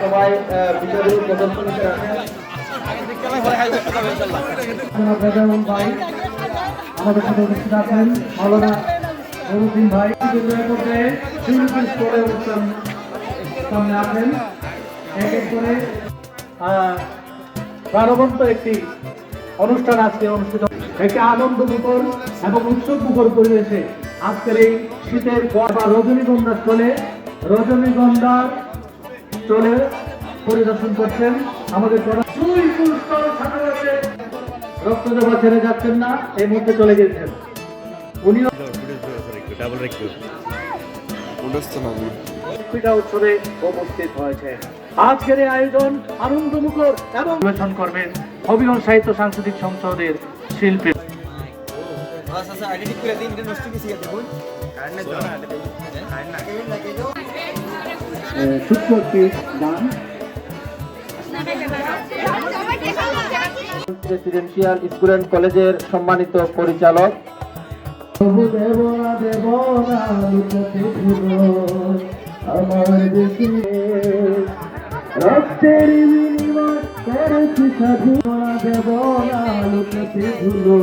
সবাই বিচারের প্রদর্শনীতে আসেন। ভাই আমাদের সাথে উপস্থিত আছেন মাওলানা নুরুদ্দিন ভাই করে অনুষ্ঠান সামনে আছেন। এক এক করে প্রাণবন্ত একটি অনুষ্ঠান আজকে অনুষ্ঠিত, একটি আনন্দ মুখর এবং উৎসব মুখর পরিবেশে আজকের এই শীতের রজনীগন্ধার চলে পরিদর্শন করছেন আমাদের রক্ত দেওয়া ছেড়ে যাচ্ছেন না, এই মুহূর্তে চলে গেছেন উনি উৎসবে উপস্থিত হয়েছে। আজকের এই আয়োজন আনন্দমুখর এবং পরিবেশন করবেন হবিগঞ্জ সাহিত্য সাংস্কৃতিক সংসদের শিল্পী। রেসিডেন্সিয়াল স্কুল অ্যান্ড কলেজের সম্মানিত পরিচালক আমার দেশে রক্তের বিনিময় করেছি স্বাধীনতা দেব না লুকাতে ভুলো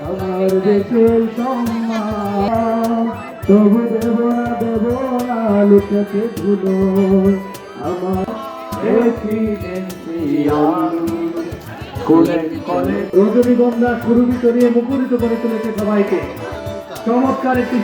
আমার দেশের সম্মান, তবু দেব না লুকাতে ভুলো আমার রজনীগন্ধা সুরভি করিয়ে মুখরিত করে তুলেছে সবাইকে। চমৎকার একটি